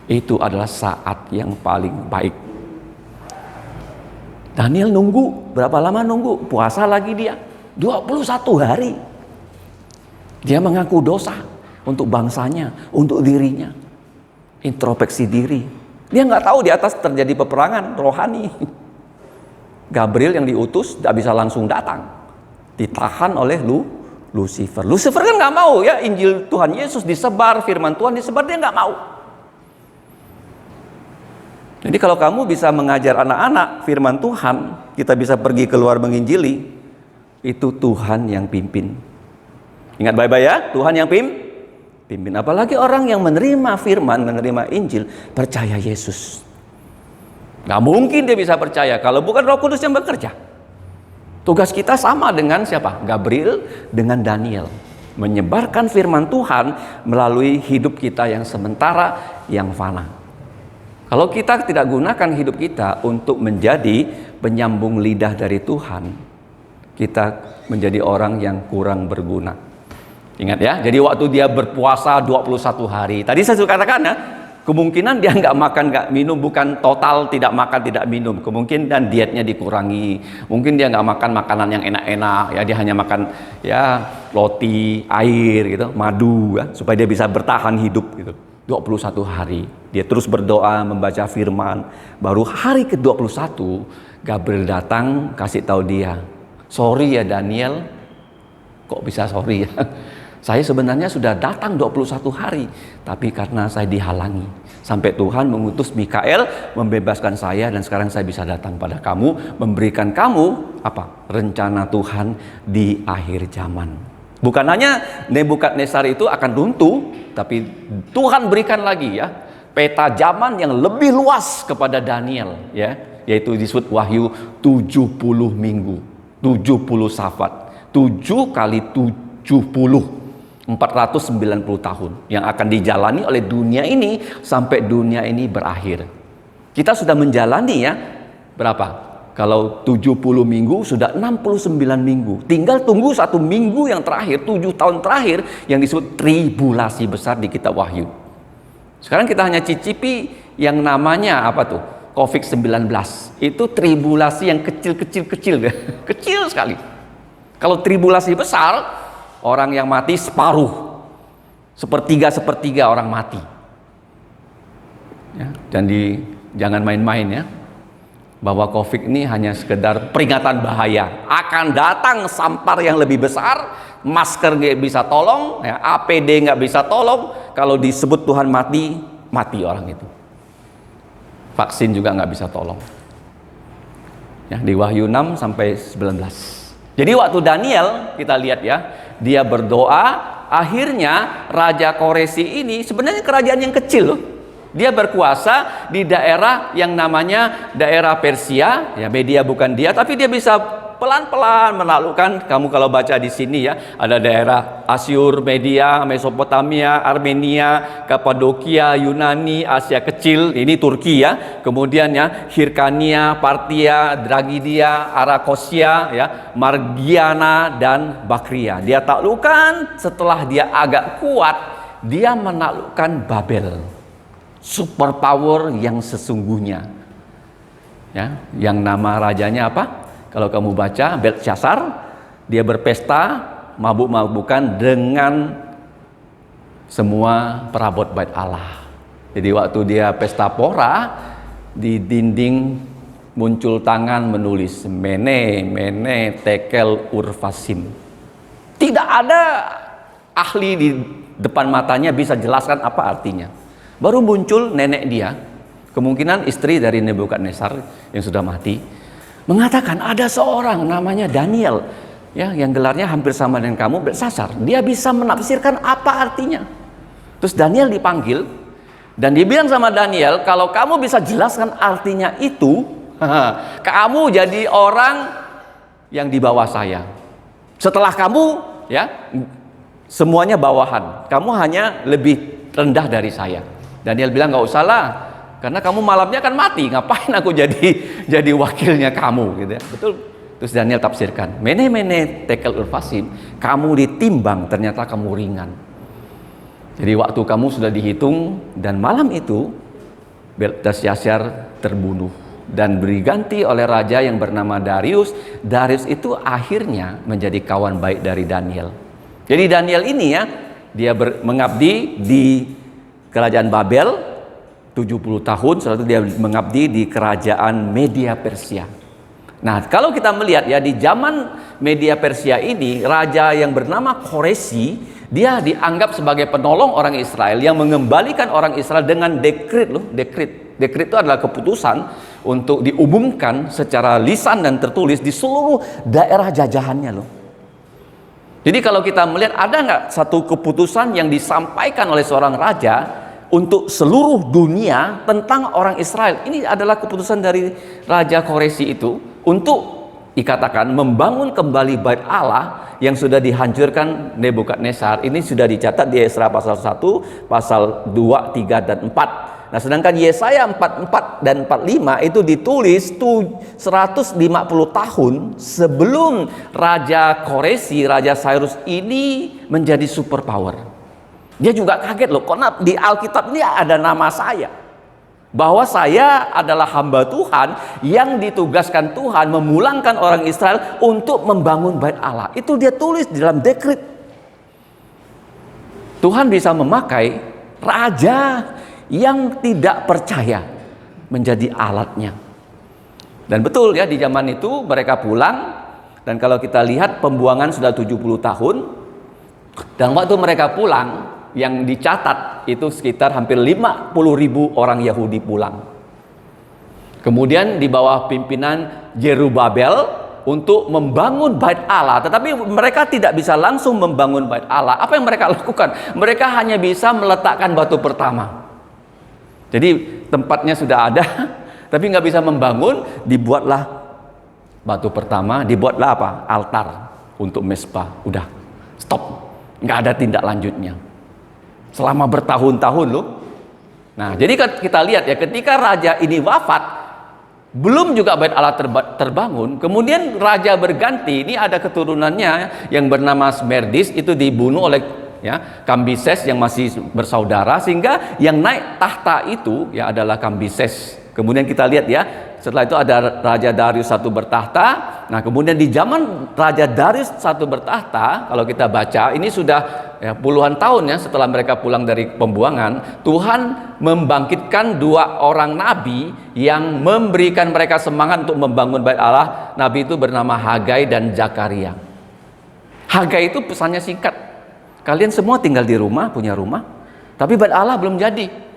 itu adalah saat yang paling baik. Daniel nunggu, berapa lama nunggu? Puasa lagi dia, 21 hari. Dia mengaku dosa untuk bangsanya, untuk dirinya. Introspeksi diri. Dia nggak tahu di atas terjadi peperangan rohani. Gabriel yang diutus tidak bisa langsung datang, ditahan oleh Lucifer. Lucifer kan nggak mau ya Injil Tuhan Yesus disebar, firman Tuhan disebar, dia nggak mau. Jadi kalau kamu bisa mengajar anak-anak firman Tuhan, kita bisa pergi keluar menginjili, itu Tuhan yang pimpin. Ingat baik-baik ya, Tuhan yang pimpin. Apalagi orang yang menerima firman, menerima Injil, percaya Yesus. Gak mungkin dia bisa percaya kalau bukan Roh Kudus yang bekerja. Tugas kita sama dengan siapa? Gabriel dengan Daniel. Menyebarkan firman Tuhan melalui hidup kita yang sementara, yang fana. Kalau kita tidak gunakan hidup kita untuk menjadi penyambung lidah dari Tuhan, kita menjadi orang yang kurang berguna. Ingat ya, jadi waktu dia berpuasa 21 hari, tadi saya sudah katakan ya, kemungkinan dia nggak makan, nggak minum, bukan total tidak makan, tidak minum. Kemungkinan dietnya dikurangi. Mungkin dia nggak makan makanan yang enak-enak, ya dia hanya makan ya roti, air, gitu, madu, ya, supaya dia bisa bertahan hidup. Gitu. 21 hari. Dia terus berdoa, membaca firman. Baru hari ke-21, Gabriel datang, kasih tahu dia, sorry ya Daniel, kok bisa sorry ya? Saya sebenarnya sudah datang 21 hari, tapi karena saya dihalangi. Sampai Tuhan mengutus Mikael membebaskan saya dan sekarang saya bisa datang pada kamu, memberikan kamu apa? Rencana Tuhan di akhir zaman. Bukan hanya Nebukadnezar itu akan runtuh, tapi Tuhan berikan lagi ya peta zaman yang lebih luas kepada Daniel ya, yaitu disebut Wahyu 70 minggu, 70 safat, 7 kali 70. 490 tahun yang akan dijalani oleh dunia ini sampai dunia ini berakhir. Kita sudah menjalani ya berapa? Kalau 70 minggu sudah 69 minggu. Tinggal tunggu 1 minggu yang terakhir, 7 tahun terakhir yang disebut tribulasi besar di kitab Wahyu. Sekarang kita hanya cicipi yang namanya apa tuh? COVID-19. Itu tribulasi yang kecil-kecil kecil sekali. Kalau tribulasi besar, orang yang mati separuh, sepertiga orang mati. Ya, dan jangan main-main ya, bahwa COVID ini hanya sekedar peringatan bahaya. Akan datang sampar yang lebih besar, masker nggak bisa tolong, ya, APD nggak bisa tolong. Kalau disebut Tuhan mati, mati orang itu. Vaksin juga nggak bisa tolong. Ya, di Wahyu 6 sampai 19. Jadi waktu Daniel kita lihat ya, dia berdoa, akhirnya Raja Koresi ini sebenarnya kerajaan yang kecil loh. Dia berkuasa di daerah yang namanya daerah Persia, ya Media bukan dia, tapi dia bisa pelan-pelan menaklukkan. Kamu kalau baca di sini ya, ada daerah Asyur, Media, Mesopotamia, Armenia, Kapadokia, Yunani, Asia Kecil, ini Turki ya. Kemudian ya Hirkania, Partia, Dragidia, Arakosia, ya, Margiana dan Bakria. Dia taklukkan. Setelah dia agak kuat, dia menaklukkan Babel. Superpower yang sesungguhnya. Ya, yang nama rajanya apa? Kalau kamu baca Beltsyazar, dia berpesta mabuk-mabukan dengan semua perabot bait Allah. Jadi waktu dia pesta pora, di dinding muncul tangan menulis Mene, Mene, Tekel, Urvasim. Tidak ada ahli di depan matanya bisa jelaskan apa artinya. Baru muncul nenek dia, kemungkinan istri dari Nebukadnezar yang sudah mati, mengatakan ada seorang namanya Daniel. ya, yang gelarnya hampir sama dengan kamu, Belsasar. Dia bisa menafsirkan apa artinya. Terus Daniel dipanggil, dan dia bilang sama Daniel, kalau kamu bisa jelaskan artinya itu, kamu jadi orang yang di bawah saya. Setelah kamu, ya, semuanya bawahan. Kamu hanya lebih rendah dari saya. Daniel bilang, nggak usah lah, karena kamu malamnya kan mati. Ngapain aku jadi wakilnya kamu, gitu ya. Betul. Terus Daniel tafsirkan, mene tekel urfasim, kamu ditimbang, ternyata kamu ringan. Jadi waktu kamu sudah dihitung, dan malam itu Belteshazzar terbunuh dan diganti oleh raja yang bernama Darius. Darius itu akhirnya menjadi kawan baik dari Daniel. Jadi Daniel ini ya, dia mengabdi di kerajaan Babel 70 tahun, setelah itu dia mengabdi di kerajaan Media Persia. Nah, kalau kita melihat ya, di zaman Media Persia ini, raja yang bernama Koresi, dia dianggap sebagai penolong orang Israel yang mengembalikan orang Israel dengan dekret loh, dekret. Dekret itu adalah keputusan untuk diumumkan secara lisan dan tertulis di seluruh daerah jajahannya loh. Jadi kalau kita melihat, ada nggak satu keputusan yang disampaikan oleh seorang raja untuk seluruh dunia tentang orang Israel? Ini adalah keputusan dari Raja Koresi itu untuk dikatakan membangun kembali Bait Allah yang sudah dihancurkan Nebukadnezar. Ini sudah dicatat di Esra pasal 1, pasal 2, 3, dan 4. Nah, sedangkan Yesaya 44 dan 45 itu ditulis 150 tahun sebelum Raja Koresi, Raja Cyrus ini menjadi superpower. Dia juga kaget loh, karena di Alkitab ini ada nama saya, bahwa saya adalah hamba Tuhan yang ditugaskan Tuhan memulangkan orang Israel untuk membangun Bait Allah. Itu dia tulis di dalam dekret. Tuhan bisa memakai raja yang tidak percaya menjadi alatnya. Dan betul ya, di zaman itu mereka pulang, dan kalau kita lihat pembuangan sudah 70 tahun, dan waktu mereka pulang, yang dicatat itu sekitar hampir 50.000 orang Yahudi pulang. Kemudian di bawah pimpinan Jerubabel untuk membangun Bait Allah, tetapi mereka tidak bisa langsung membangun Bait Allah. Apa yang mereka lakukan? Mereka hanya bisa meletakkan batu pertama. Jadi tempatnya sudah ada, tapi nggak bisa membangun. Dibuatlah batu pertama, dibuatlah apa? Altar untuk mezbah. Udah, stop, nggak ada tindak lanjutnya. Selama bertahun-tahun loh. Nah, jadi kita lihat ya, ketika raja ini wafat, belum juga Bait Allah terbangun, kemudian raja berganti. Ini ada keturunannya yang bernama Smerdis, itu dibunuh oleh ya Kambises yang masih bersaudara, sehingga yang naik tahta itu ya adalah Kambises. Kemudian kita lihat ya, setelah itu ada Raja Darius I bertahta. Nah, kemudian di zaman Raja Darius I bertahta, kalau kita baca, ini sudah ya, puluhan tahun ya setelah mereka pulang dari pembuangan, Tuhan membangkitkan 2 orang nabi yang memberikan mereka semangat untuk membangun Bait Allah. Nabi itu bernama Hagai dan Zakaria. Hagai itu pesannya singkat, kalian semua tinggal di rumah, punya rumah, tapi Bait Allah belum jadi.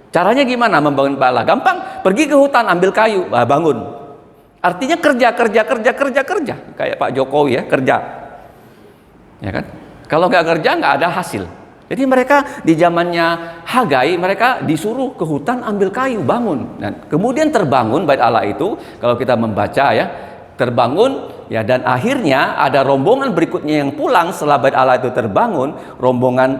Caranya gimana membangun Bait Allah? Gampang, pergi ke hutan, ambil kayu, bangun. Artinya kerja, kayak Pak Jokowi ya, kerja, ya kan? Kalau nggak kerja nggak ada hasil. Jadi mereka di zamannya Hagai, mereka disuruh ke hutan ambil kayu, bangun. Dan kemudian terbangun Bait Allah itu, kalau kita membaca ya, terbangun ya, dan akhirnya ada rombongan berikutnya yang pulang setelah Bait Allah itu terbangun, rombongan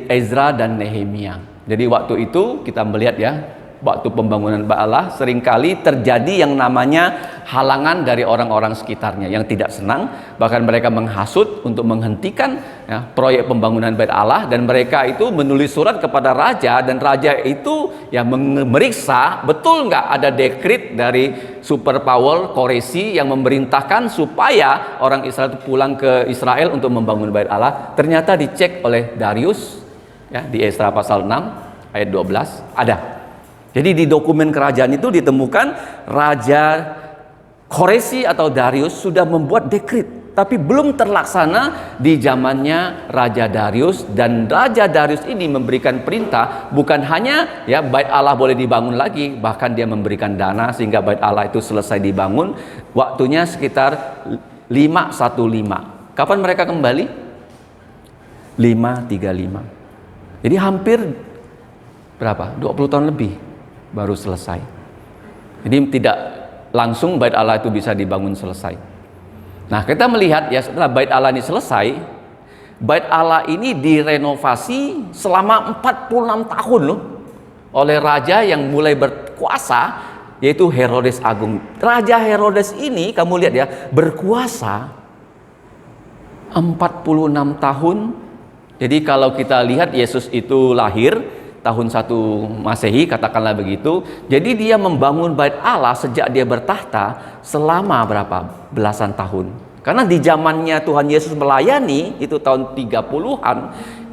Ezra dan Nehemia. Jadi waktu itu kita melihat ya, waktu pembangunan Bait Allah seringkali terjadi yang namanya halangan dari orang-orang sekitarnya yang tidak senang, bahkan mereka menghasut untuk menghentikan ya, proyek pembangunan Bait Allah, dan mereka itu menulis surat kepada raja, dan raja itu ya memeriksa betul nggak ada dekret dari superpower Koresi yang memerintahkan supaya orang Israel itu pulang ke Israel untuk membangun Bait Allah. Ternyata dicek oleh Darius ya, di Esra pasal 6 ayat 12 ada. Jadi di dokumen kerajaan itu ditemukan Raja Koresi atau Darius sudah membuat dekret, tapi belum terlaksana di zamannya Raja Darius. Dan Raja Darius ini memberikan perintah bukan hanya ya Bait Allah boleh dibangun lagi, bahkan dia memberikan dana sehingga Bait Allah itu selesai dibangun. Waktunya sekitar 515. Kapan mereka kembali? 535. Jadi hampir berapa? 20 tahun lebih baru selesai. Jadi tidak langsung bait Allah itu bisa dibangun selesai. Nah, kita melihat ya setelah bait Allah ini selesai, bait Allah ini direnovasi selama 46 tahun loh oleh raja yang mulai berkuasa, yaitu Herodes Agung. Raja Herodes ini kamu lihat ya, berkuasa 46 tahun. Jadi kalau kita lihat Yesus itu lahir tahun 1 Masehi, katakanlah begitu. Jadi dia membangun bait Allah sejak dia bertahta selama berapa? Belasan tahun. Karena di zamannya Tuhan Yesus melayani, itu tahun 30-an,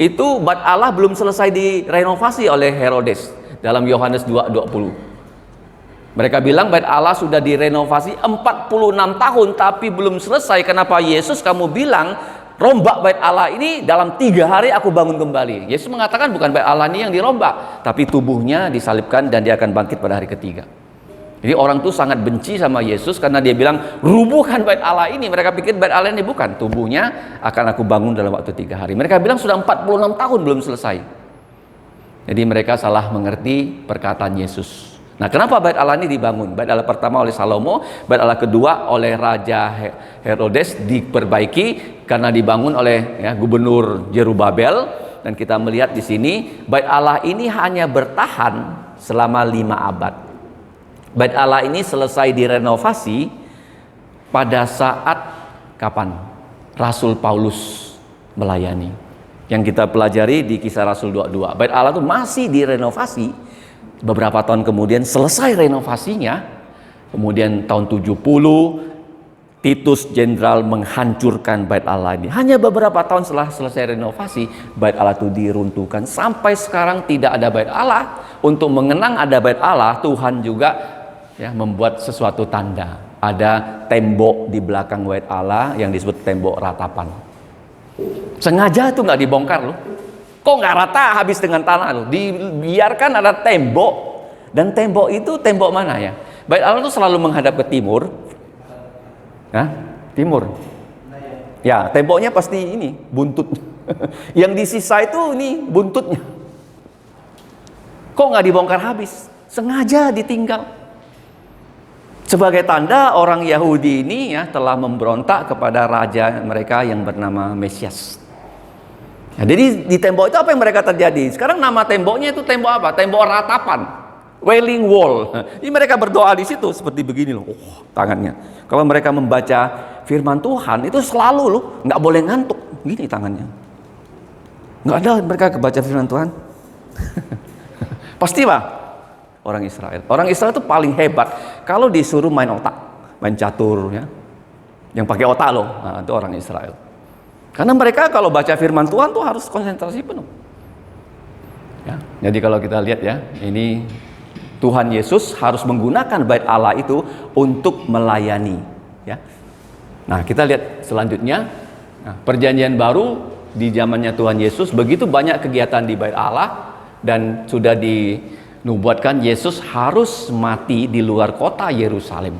itu bait Allah belum selesai direnovasi oleh Herodes dalam Yohanes 2:20. Mereka bilang bait Allah sudah direnovasi 46 tahun tapi belum selesai. Kenapa Yesus kamu bilang rombak bait Allah ini dalam 3 hari aku bangun kembali? Yesus mengatakan bukan bait Allah ini yang dirombak, tapi tubuhnya disalibkan dan dia akan bangkit pada hari ketiga. Jadi orang tuh sangat benci sama Yesus karena dia bilang rubuhkan bait Allah ini. Mereka pikir bait Allah ini bukan, tubuhnya akan aku bangun dalam waktu 3 hari. Mereka bilang sudah 46 tahun belum selesai. Jadi mereka salah mengerti perkataan Yesus. Nah, kenapa bait Allah ini dibangun? Bait Allah pertama oleh Salomo, bait Allah kedua oleh Raja Herodes diperbaiki karena dibangun oleh Gubernur Jerubabel. Dan kita melihat di sini bait Allah ini hanya bertahan selama 5 abad. Bait Allah ini selesai direnovasi pada saat kapan? Rasul Paulus melayani. Yang kita pelajari di Kisah Rasul 22. Bait Allah itu masih direnovasi. Beberapa tahun kemudian selesai renovasinya. Kemudian tahun 70 Titus Jenderal menghancurkan bait Allah ini. Hanya beberapa tahun setelah selesai renovasi, bait Allah itu diruntuhkan. Sampai sekarang tidak ada bait Allah. Untuk mengenang ada bait Allah, Tuhan juga membuat sesuatu tanda. Ada tembok di belakang bait Allah yang disebut tembok ratapan. Sengaja itu nggak dibongkar loh. Kok nggak rata habis dengan tanah loh? Dibiarkan ada tembok. Dan tembok itu tembok mana ya? Bait Allah itu selalu menghadap ke timur. Nah, timur. Ya, temboknya pasti ini buntut. Yang di sisa itu ini buntutnya. Kok nggak dibongkar habis? Sengaja ditinggal. Sebagai tanda orang Yahudi ini telah memberontak kepada raja mereka yang bernama Mesias. Nah, jadi di tembok itu apa yang mereka terjadi? Sekarang nama temboknya itu tembok apa? Tembok ratapan, Wailing Wall. Jadi mereka berdoa di situ seperti begini loh, tangannya. Kalau mereka membaca firman Tuhan itu selalu loh, nggak boleh ngantuk, gini tangannya. Nggak ada mereka kebaca firman Tuhan. Pasti pak, orang Israel. Orang Israel itu paling hebat kalau disuruh main otak, main catur ya, yang pakai otak loh. Nah, itu orang Israel. Karena mereka kalau baca firman Tuhan tuh harus konsentrasi penuh. Ya, jadi kalau kita lihat ya, ini Tuhan Yesus harus menggunakan bait Allah itu untuk melayani. Ya. Nah, kita lihat selanjutnya. Nah, perjanjian baru di zamannya Tuhan Yesus begitu banyak kegiatan di bait Allah dan sudah dinubuatkan Yesus harus mati di luar kota Yerusalem.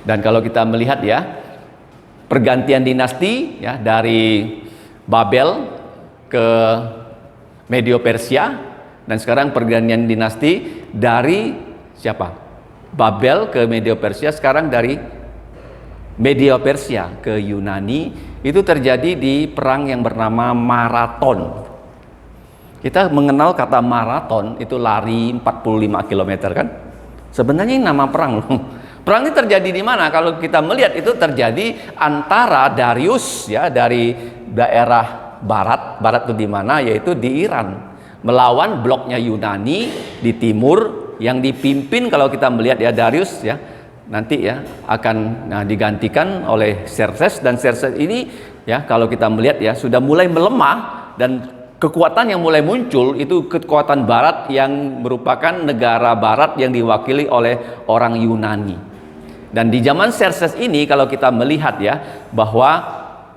Dan kalau kita melihat ya, pergantian dinasti ya dari Babel ke Medio Persia dan sekarang pergantian dinasti dari siapa? Babel ke Medio Persia, sekarang dari Medio Persia ke Yunani. Itu terjadi di perang yang bernama Maraton. Kita mengenal kata maraton itu lari 45 km kan? Sebenarnya ini nama perang loh. Perang ini terjadi di mana? Kalau kita melihat itu terjadi antara Darius ya dari daerah barat itu di mana? Yaitu di Iran, melawan bloknya Yunani di timur yang dipimpin kalau kita melihat ya Darius ya nanti ya akan digantikan oleh Xerxes, dan Xerxes ini ya kalau kita melihat ya sudah mulai melemah dan kekuatan yang mulai muncul itu kekuatan barat yang merupakan negara barat yang diwakili oleh orang Yunani. Dan di zaman Xerxes ini kalau kita melihat ya bahwa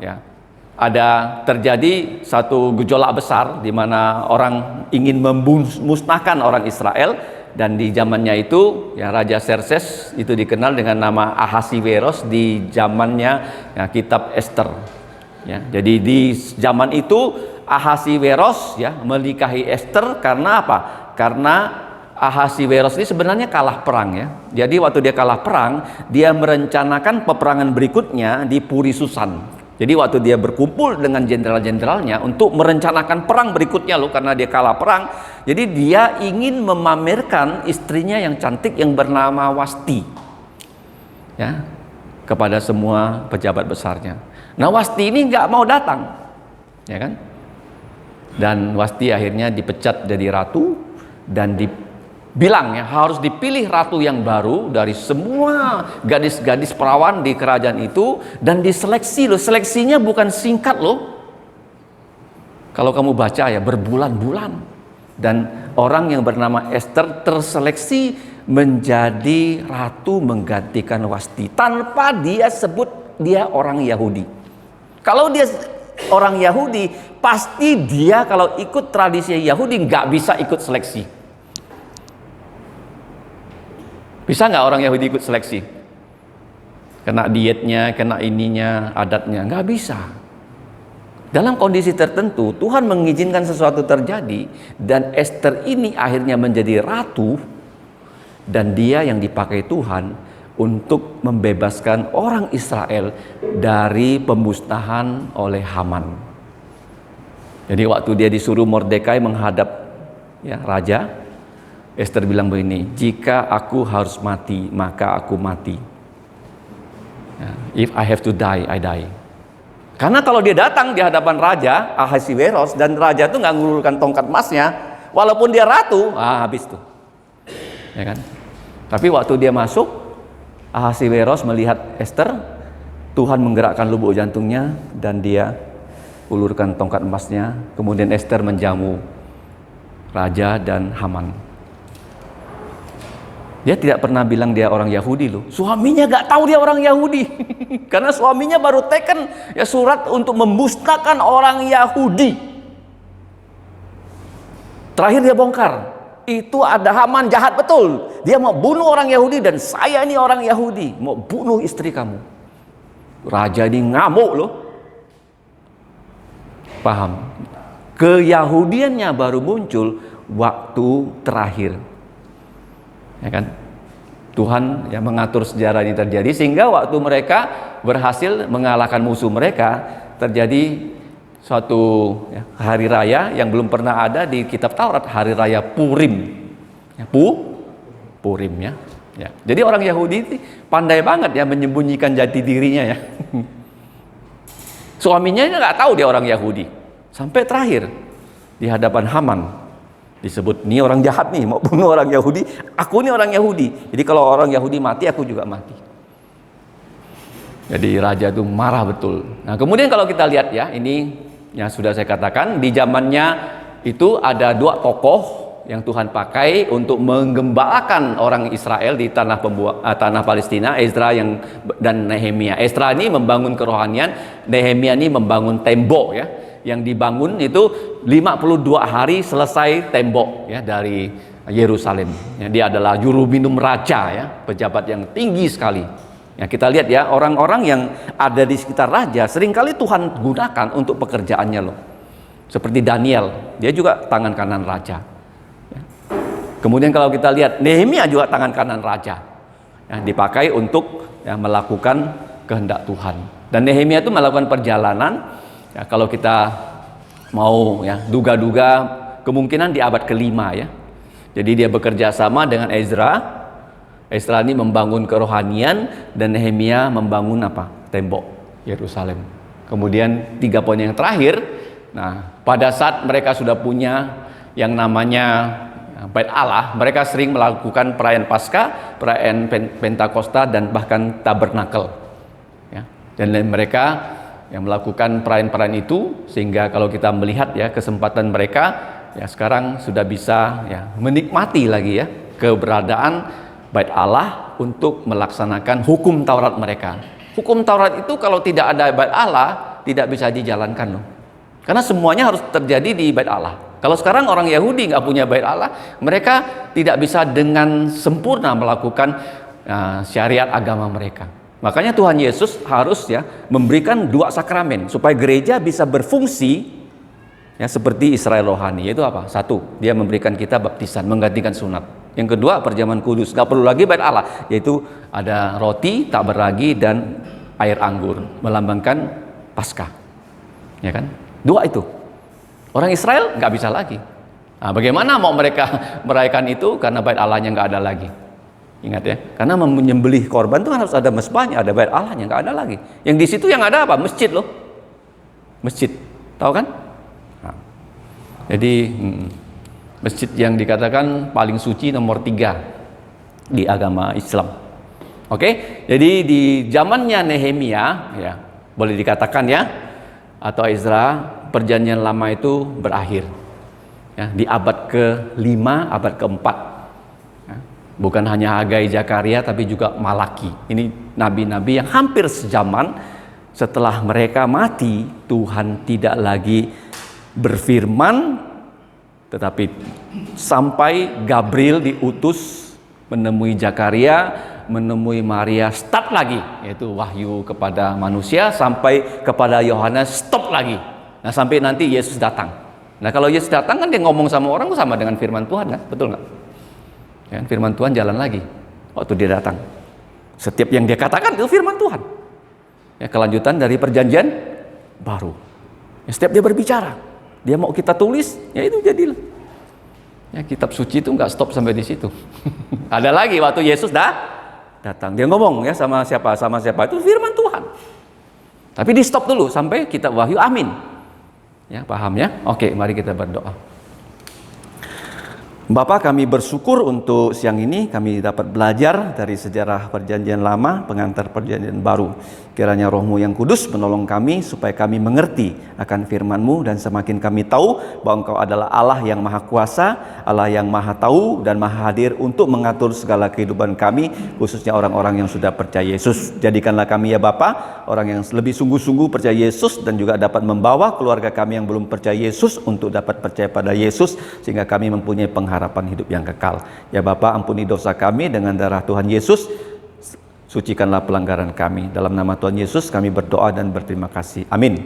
ya ada terjadi satu gejolak besar di mana orang ingin memusnahkan orang Israel, dan di zamannya itu ya Raja Xerxes itu dikenal dengan nama Ahasiweros di zamannya ya, kitab Esther. Ya, jadi di zaman itu Ahasiweros ya menikahi Ester karena apa? Karena Ahasiweros ini sebenarnya kalah perang ya. Jadi waktu dia kalah perang, dia merencanakan peperangan berikutnya di Puri Susan. Jadi waktu dia berkumpul dengan jenderal-jenderalnya untuk merencanakan perang berikutnya loh, karena dia kalah perang. Jadi dia ingin memamerkan istrinya yang cantik yang bernama Wasti ya kepada semua pejabat besarnya. Nah, Wasti ini nggak mau datang, ya kan? Dan Wasti akhirnya dipecat jadi ratu dan dibilang ya harus dipilih ratu yang baru dari semua gadis-gadis perawan di kerajaan itu dan diseleksi loh. Seleksinya bukan singkat loh. Kalau kamu baca ya berbulan-bulan. Dan orang yang bernama Esther terseleksi menjadi ratu menggantikan Wasti tanpa dia sebut dia orang Yahudi. Kalau dia orang Yahudi, pasti dia kalau ikut tradisi Yahudi nggak bisa ikut seleksi. Bisa nggak orang Yahudi ikut seleksi? Kena dietnya, kena ininya, adatnya, nggak bisa. Dalam kondisi tertentu, Tuhan mengizinkan sesuatu terjadi, dan Esther ini akhirnya menjadi ratu, dan dia yang dipakai Tuhan untuk membebaskan orang Israel dari pemusnahan oleh Haman. Jadi waktu dia disuruh Mordekai menghadap ya raja, Esther bilang begini, jika aku harus mati, maka aku mati. Ya, if I have to die, I die. Karena kalau dia datang di hadapan raja Ahasiweros dan raja itu nggak ngulurkan tongkat emasnya, walaupun dia ratu, habis tuh, ya kan? Tapi waktu dia masuk, Ahasiweros melihat Esther, Tuhan menggerakkan lubuk jantungnya dan dia ulurkan tongkat emasnya. Kemudian Esther menjamu raja dan Haman. Dia tidak pernah bilang dia orang Yahudi loh. Suaminya gak tahu dia orang Yahudi. Karena suaminya baru teken ya surat untuk memusnahkan orang Yahudi. Terakhir dia bongkar. Itu ada Haman jahat betul. Dia mau bunuh orang Yahudi dan saya ini orang Yahudi. Mau bunuh istri kamu. Raja ini ngamuk loh. Paham? Keyahudiannya baru muncul waktu terakhir. Ya kan? Tuhan yang mengatur sejarah ini terjadi sehingga waktu mereka berhasil mengalahkan musuh mereka, terjadi suatu ya, hari raya yang belum pernah ada di kitab Taurat, hari raya Purim. Ya, Purim ya. Ya. Jadi orang Yahudi pandai banget ya menyembunyikan jati dirinya ya. Suaminya nggak tahu dia orang Yahudi. Sampai terakhir di hadapan Haman disebut, ini orang jahat nih, mau bunuh orang Yahudi, aku ini orang Yahudi. Jadi kalau orang Yahudi mati, aku juga mati. Jadi raja itu marah betul. Nah kemudian kalau kita lihat ya, ini yang sudah saya katakan, di zamannya itu ada dua tokoh yang Tuhan pakai untuk menggembalakan orang Israel di tanah Palestina, Ezra dan Nehemia. Ezra ini membangun kerohanian, Nehemia ini membangun tembok ya. Yang dibangun itu 52 hari selesai tembok ya dari Yerusalem. Ya, dia adalah juru minum raja ya, pejabat yang tinggi sekali. Ya, kita lihat ya, orang-orang yang ada di sekitar raja seringkali Tuhan gunakan untuk pekerjaannya loh. Seperti Daniel, dia juga tangan kanan raja. Ya. Kemudian kalau kita lihat Nehemia juga tangan kanan raja. Ya, dipakai untuk ya, melakukan kehendak Tuhan. Dan Nehemia itu melakukan perjalanan. Ya, kalau kita mau ya duga-duga kemungkinan di abad ke-5 ya. Jadi dia bekerja sama dengan Ezra. Ezra ini membangun kerohanian dan Nehemia membangun apa? Tembok Yerusalem. Kemudian 3 poin yang terakhir. Nah, pada saat mereka sudah punya yang namanya Bait Allah, mereka sering melakukan perayaan Paskah, perayaan Pentakosta dan bahkan Tabernakel. Ya. Dan mereka yang melakukan perayaan-perayaan itu, sehingga kalau kita melihat ya kesempatan mereka ya sekarang sudah bisa ya menikmati lagi ya keberadaan Bait Allah untuk melaksanakan hukum Taurat mereka. Hukum Taurat itu kalau tidak ada Bait Allah tidak bisa dijalankan loh. Karena semuanya harus terjadi di Bait Allah. Kalau sekarang orang Yahudi nggak punya Bait Allah, mereka tidak bisa dengan sempurna melakukan syariat agama mereka. Makanya Tuhan Yesus harus ya memberikan 2 sakramen supaya gereja bisa berfungsi ya seperti Israel rohani. Yaitu apa? 1, dia memberikan kita baptisan, menggantikan sunat. Yang kedua, perjamuan kudus. Gak perlu lagi bait Allah, yaitu ada roti tak beragi dan air anggur, melambangkan Paskah. Ya kan? 2 itu. Orang Israel nggak bisa lagi. Nah, bagaimana mau mereka merayakan itu karena bait Allahnya nggak ada lagi? Ingat ya, karena menyembelih korban itu kan harus ada mezbahnya, ada bait Allahnya, nggak ada lagi. Yang di situ yang ada apa? Masjid loh, masjid, tahu kan? Nah, jadi masjid yang dikatakan paling suci nomor 3 di agama Islam. Oke, jadi di zamannya Nehemia, ya boleh dikatakan ya, atau Ezra, perjanjian lama itu berakhir. Ya, di abad ke-5, abad ke-4. Bukan hanya Hagai, Zakaria, tapi juga Malaki. Ini nabi-nabi yang hampir sezaman setelah mereka mati. Tuhan tidak lagi berfirman, tetapi sampai Gabriel diutus menemui Zakaria, menemui Maria, start lagi, yaitu wahyu kepada manusia, sampai kepada Yohanes, stop lagi. Nah, sampai nanti Yesus datang. Nah, kalau Yesus datang kan dia ngomong sama orang sama dengan firman Tuhan kan, betul nggak? Ya, firman Tuhan jalan lagi waktu dia datang. Setiap yang dia katakan itu firman Tuhan. Ya, kelanjutan dari perjanjian baru. Ya, setiap dia berbicara, dia mau kita tulis, ya itu jadilah. Ya, kitab suci itu nggak stop sampai di situ. Ada lagi waktu Yesus datang. Dia ngomong ya sama siapa itu firman Tuhan. Tapi di stop dulu sampai kitab Wahyu. Amin. Ya, paham ya? Oke, mari kita berdoa. Bapa, kami bersyukur untuk siang ini kami dapat belajar dari sejarah perjanjian lama, pengantar perjanjian baru. Kiranya Roh-Mu yang kudus menolong kami supaya kami mengerti akan firman-Mu dan semakin kami tahu bahwa Engkau adalah Allah yang Maha Kuasa, Allah yang Maha Tahu dan Maha Hadir untuk mengatur segala kehidupan kami, khususnya orang-orang yang sudah percaya Yesus. Jadikanlah kami ya Bapa, orang yang lebih sungguh-sungguh percaya Yesus dan juga dapat membawa keluarga kami yang belum percaya Yesus untuk dapat percaya pada Yesus sehingga kami mempunyai pengharapan hidup yang kekal. Ya Bapa, ampuni dosa kami dengan darah Tuhan Yesus. Sucikanlah pelanggaran kami. Dalam nama Tuhan Yesus kami berdoa dan berterima kasih. Amin.